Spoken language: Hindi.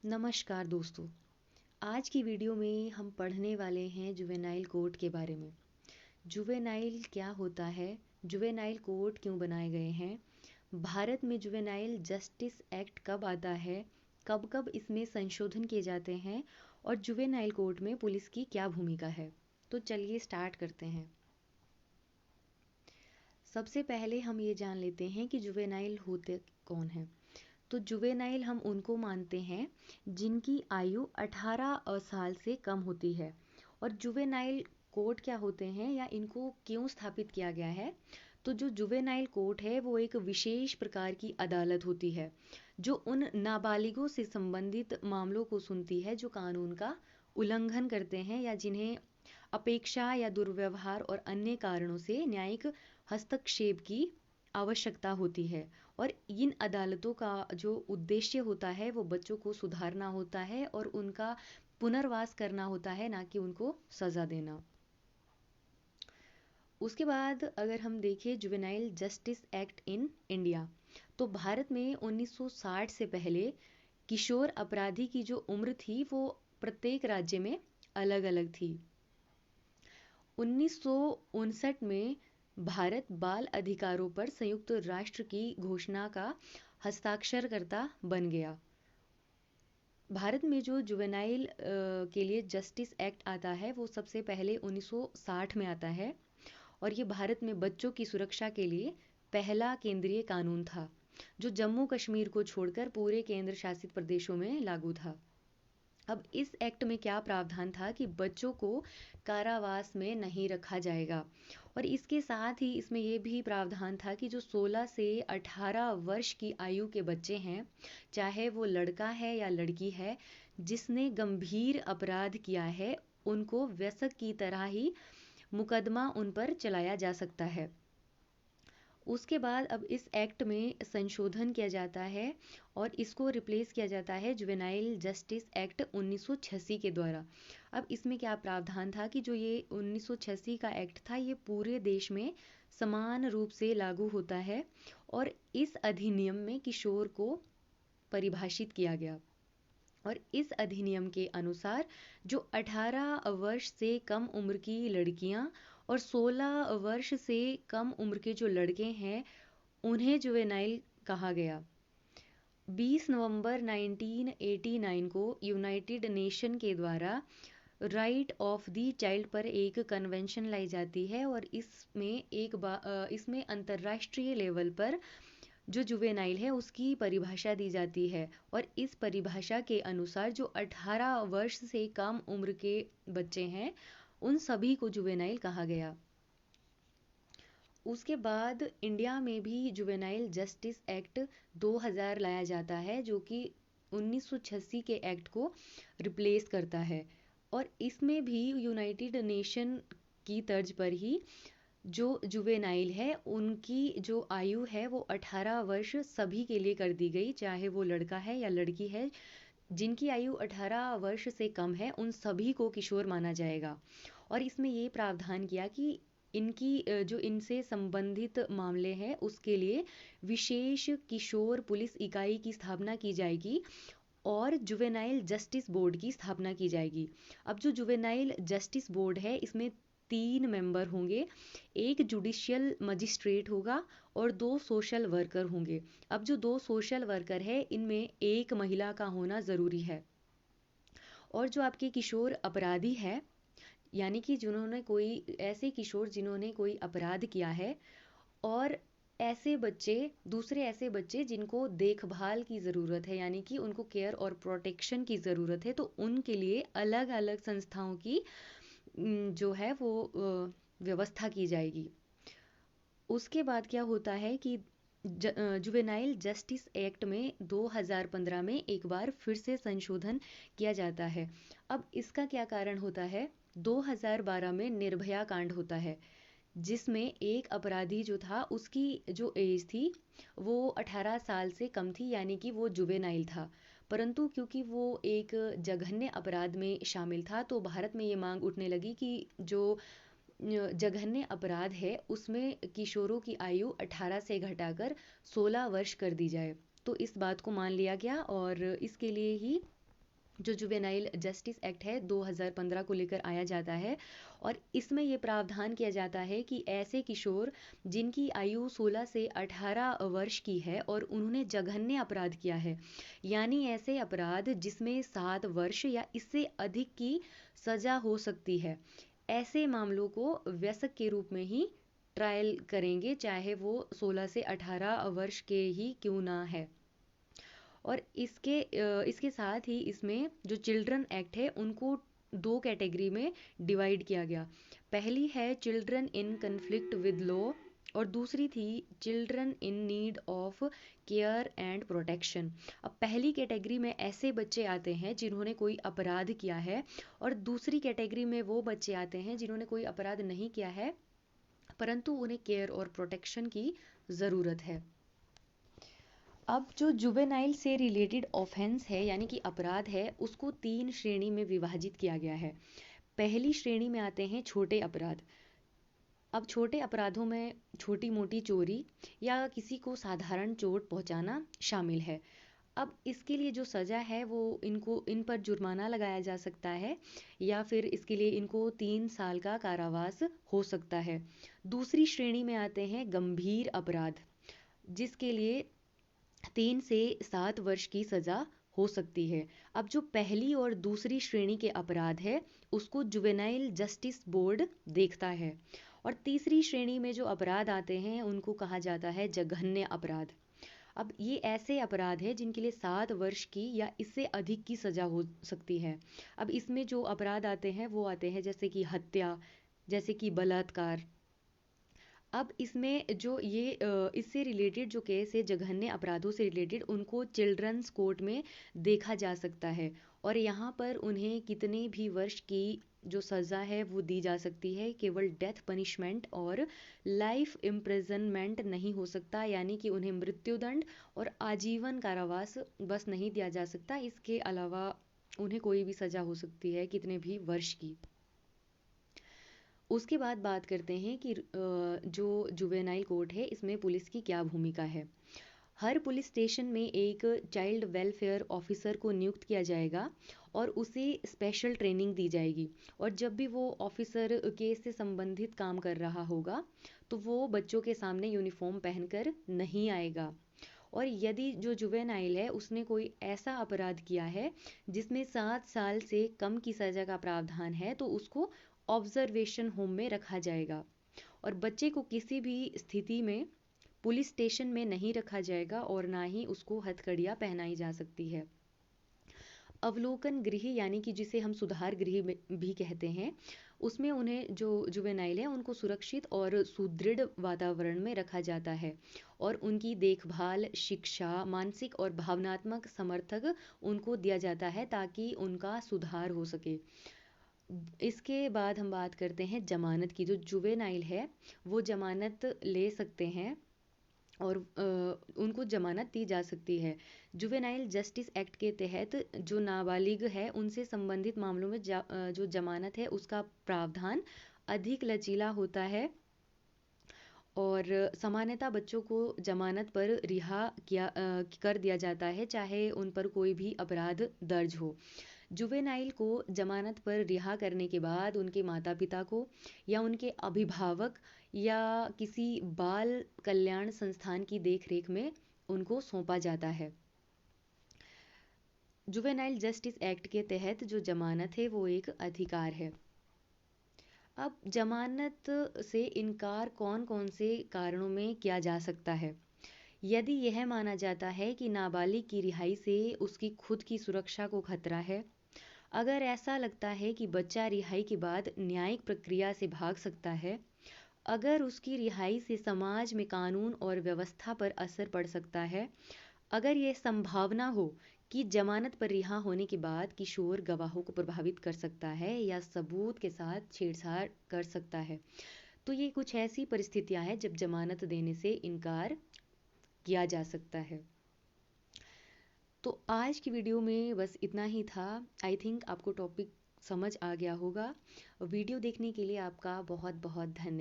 नमस्कार दोस्तों। आज की वीडियो में हम पढ़ने वाले हैं जुवेनाइल कोड के बारे में। जुवेनाइल क्या होता है, जुवेनाइल कोड क्यों बनाए गए हैं, भारत में जुवेनाइल जस्टिस एक्ट कब आता है, कब कब इसमें संशोधन किए जाते हैं और जुवेनाइल कोड में पुलिस की क्या भूमिका है। तो चलिए स्टार्ट करते हैं। सबसे पहले हम ये जान लेते हैं कि जुवेनाइल होते कौन हैं। तो जुवेनाइल हम उनको मानते हैं जिनकी आयु 18 साल से कम होती है। और जुवेनाइल कोर्ट क्या होते हैं या इनको क्यों स्थापित किया गया है। तो जो जुवेनाइल कोर्ट है वो एक विशेष प्रकार की अदालत होती है जो उन नाबालिगों से संबंधित मामलों को सुनती है जो कानून का उल्लंघन करते हैं या जिन्हें अपेक्षा या दुर्व्यवहार और अन्य कारणों से न्यायिक हस्तक्षेप की आवश्यकता होती है। और इन अदालतों का जो उद्देश्य होता है वो बच्चों को सुधारना होता है और उनका पुनर्वास करना होता है, ना कि उनको सज़ा देना। उसके बाद अगर हम देखें juvenile justice act in India, तो भारत में 1960 से पहले किशोर अपराधी की जो उम्र थी वो प्रत्येक राज्य में अलग अलग थी। 1959 में भारत बाल अधिकारों पर संयुक्त राष्ट्र की घोषणा का हस्ताक्षरकर्ता बन गया। भारत में जो जुवेनाइल के लिए जस्टिस एक्ट आता है वो सबसे पहले 1960 में आता है और ये भारत में बच्चों की सुरक्षा के लिए पहला केंद्रीय कानून था जो जम्मू कश्मीर को छोड़कर पूरे केंद्र शासित प्रदेशों में लागू था। अब इस एक्ट में क्या प्रावधान था कि बच्चों को कारावास में नहीं रखा जाएगा और इसके साथ ही इसमें ये भी प्रावधान था कि जो 16 से 18 वर्ष की आयु के बच्चे हैं, चाहे वो लड़का है या लड़की है, जिसने गंभीर अपराध किया है उनको वयस्क की तरह ही मुकदमा उन पर चलाया जा सकता है। उसके बाद अब इस एक्ट में संशोधन किया जाता है और इसको रिप्लेस किया जाता है जुवेनाइल जस्टिस एक्ट 1986 के द्वारा। अब इसमें क्या प्रावधान था कि जो ये 1986 का एक्ट था ये पूरे देश में समान रूप से लागू होता है और इस अधिनियम में किशोर को परिभाषित किया गया। और इस अधिनियम के अनुसार जो 18 वर्ष से कम उम्र की लड़कियां और 16 वर्ष से कम उम्र के जो लड़के हैं उन्हें जुवेनाइल कहा गया। 20 नवंबर 1989 को यूनाइटेड नेशन के द्वारा राइट ऑफ द चाइल्ड पर एक कन्वेंशन लाई जाती है और इसमें अंतर्राष्ट्रीय लेवल पर जो जुवेनाइल है उसकी परिभाषा दी जाती है। और इस परिभाषा के अनुसार जो 18 वर्ष से कम उम्र के बच्चे हैं उन सभी को जुवेनाइल कहा गया। उसके बाद इंडिया में भी जुवेनाइल जस्टिस एक्ट 2000 लाया जाता है जो कि 1986 के एक्ट को रिप्लेस करता है। और इसमें भी यूनाइटेड नेशन की तर्ज पर ही जो जुवेनाइल है उनकी जो आयु है वो 18 वर्ष सभी के लिए कर दी गई, चाहे वो लड़का है या लड़की है। जिनकी आयु 18 वर्ष से कम है उन सभी को किशोर माना जाएगा। और इसमें ये प्रावधान किया कि इनकी जो इनसे संबंधित मामले हैं उसके लिए विशेष किशोर पुलिस इकाई की स्थापना की जाएगी और जुवेनाइल जस्टिस बोर्ड की स्थापना की जाएगी। अब जो जुवेनाइल जस्टिस बोर्ड है इसमें 3 मेंबर होंगे, एक जुडिशियल मजिस्ट्रेट होगा और 2 सोशल वर्कर होंगे। अब जो 2 सोशल वर्कर है इनमें एक महिला का होना ज़रूरी है। और जो आपके किशोर अपराधी है यानी कि जिन्होंने कोई ऐसे किशोर जिन्होंने कोई अपराध किया है और दूसरे ऐसे बच्चे जिनको देखभाल की ज़रूरत है यानी कि उनको केयर और प्रोटेक्शन की ज़रूरत है, तो उनके लिए अलग अलग संस्थाओं की जो है वो व्यवस्था की जाएगी। उसके बाद क्या होता है कि जुवेनाइल जस्टिस एक्ट में 2015 में एक बार फिर से संशोधन किया जाता है। अब इसका क्या कारण होता है, 2012 में निर्भया कांड होता है जिसमें एक अपराधी जो था उसकी जो एज थी वो 18 साल से कम थी यानी कि वो जुवेनाइल था। परंतु क्योंकि वो एक जघन्य अपराध में शामिल था तो भारत में ये मांग उठने लगी कि जो जघन्य अपराध है उसमें किशोरों की आयु 18 से घटाकर 16 वर्ष कर दी जाए। तो इस बात को मान लिया गया और इसके लिए ही जो जुवेनाइल जस्टिस एक्ट है 2015 को लेकर आया जाता है। और इसमें ये प्रावधान किया जाता है कि ऐसे किशोर जिनकी आयु 16 से 18 वर्ष की है और उन्होंने जघन्य अपराध किया है, यानी ऐसे अपराध जिसमें 7 वर्ष या इससे अधिक की सजा हो सकती है, ऐसे मामलों को वयस्क के रूप में ही ट्रायल करेंगे, चाहे वो 16 से 18 वर्ष के ही क्यों ना है। और इसके साथ ही इसमें जो चिल्ड्रन एक्ट है उनको दो कैटेगरी में डिवाइड किया गया। पहली है children in conflict with law और दूसरी थी children in need of care and protection. अब पहली कैटेगरी में ऐसे बच्चे आते हैं जिन्होंने कोई अपराध किया है और दूसरी कैटेगरी में वो बच्चे आते हैं जिन्होंने कोई अपराध नहीं किया है परंतु उन्हें केयर और प्रोटेक्शन की ज़रूरत है। अब जो जुवेनाइल से रिलेटेड ऑफेंस है यानी कि अपराध है उसको 3 श्रेणी में विभाजित किया गया है। पहली श्रेणी में आते हैं छोटे अपराध। अब छोटे अपराधों में छोटी मोटी चोरी या किसी को साधारण चोट पहुंचाना शामिल है। अब इसके लिए जो सज़ा है वो इन पर जुर्माना लगाया जा सकता है या फिर इसके लिए इनको 3 साल का कारावास हो सकता है। दूसरी श्रेणी में आते हैं गंभीर अपराध, जिसके लिए 3 से 7 वर्ष की सज़ा हो सकती है। अब जो पहली और दूसरी श्रेणी के अपराध है उसको जुवेनाइल जस्टिस बोर्ड देखता है। और तीसरी श्रेणी में जो अपराध आते हैं उनको कहा जाता है जघन्य अपराध। अब ये ऐसे अपराध है जिनके लिए 7 वर्ष की या इससे अधिक की सज़ा हो सकती है। अब इसमें जो अपराध आते हैं वो आते हैं जैसे कि हत्या, जैसे कि बलात्कार। अब इसमें जो इससे रिलेटेड जो केस है जघन्य अपराधों से रिलेटेड उनको चिल्ड्रंस कोर्ट में देखा जा सकता है और यहाँ पर उन्हें कितने भी वर्ष की जो सज़ा है वो दी जा सकती है। केवल डेथ पनिशमेंट और लाइफ इम्प्रिजनमेंट नहीं हो सकता, यानी कि उन्हें मृत्युदंड और आजीवन कारावास बस नहीं दिया जा सकता, इसके अलावा उन्हें कोई भी सज़ा हो सकती है कितने भी वर्ष की। उसके बाद बात करते हैं कि जो जुवेनाइल कोर्ट है इसमें पुलिस की क्या भूमिका है। हर पुलिस स्टेशन में एक चाइल्ड वेलफेयर ऑफिसर को नियुक्त किया जाएगा और उसे स्पेशल ट्रेनिंग दी जाएगी। और जब भी वो ऑफिसर केस से संबंधित काम कर रहा होगा तो वो बच्चों के सामने यूनिफॉर्म पहनकर नहीं आएगा। और यदि जो जुवेनाइल है उसने कोई ऐसा अपराध किया है जिसमें 7 साल से कम की सज़ा का प्रावधान है तो उसको ऑब्जर्वेशन होम में रखा जाएगा। और बच्चे को किसी भी स्थिति में पुलिस स्टेशन में नहीं रखा जाएगा और ना ही उसको हथकड़ियाँ पहनाई जा सकती है। अवलोकन गृह यानी कि जिसे हम सुधार गृह भी कहते हैं, उसमें उन्हें जो जुवेनाइल है उनको सुरक्षित और सुदृढ़ वातावरण में रखा जाता है और उनकी देखभाल, शिक्षा, मानसिक और भावनात्मक समर्थक उनको दिया जाता है ताकि उनका सुधार हो सके। इसके बाद हम बात करते हैं जमानत की। जो जुवेनाइल है वो जमानत ले सकते हैं और उनको जमानत दी जा सकती है। जुवेनाइल जस्टिस एक्ट के तहत जो नाबालिग है उनसे संबंधित मामलों में जो जमानत है उसका प्रावधान अधिक लचीला होता है और सामान्यतः बच्चों को जमानत पर रिहा कर दिया जाता है चाहे उन पर कोई भी अपराध दर्ज हो। जुवेनाइल को जमानत पर रिहा करने के बाद उनके माता पिता को या उनके अभिभावक या किसी बाल कल्याण संस्थान की देखरेख में उनको सौंपा जाता है। जुवेनाइल जस्टिस एक्ट के तहत जो जमानत है वो एक अधिकार है। अब जमानत से इनकार कौन कौन से कारणों में किया जा सकता है। यदि यह माना जाता है कि नाबालिग की रिहाई से उसकी खुद की सुरक्षा को खतरा है, अगर ऐसा लगता है कि बच्चा रिहाई के बाद न्यायिक प्रक्रिया से भाग सकता है, अगर उसकी रिहाई से समाज में कानून और व्यवस्था पर असर पड़ सकता है, अगर यह संभावना हो कि जमानत पर रिहा होने के बाद किशोर गवाहों को प्रभावित कर सकता है या सबूत के साथ छेड़छाड़ कर सकता है, तो ये कुछ ऐसी परिस्थितियां हैं जब जमानत देने से इनकार किया जा सकता है। तो आज की वीडियो में बस इतना ही था। आई थिंक आपको टॉपिक समझ आ गया होगा। वीडियो देखने के लिए आपका बहुत बहुत धन्यवाद।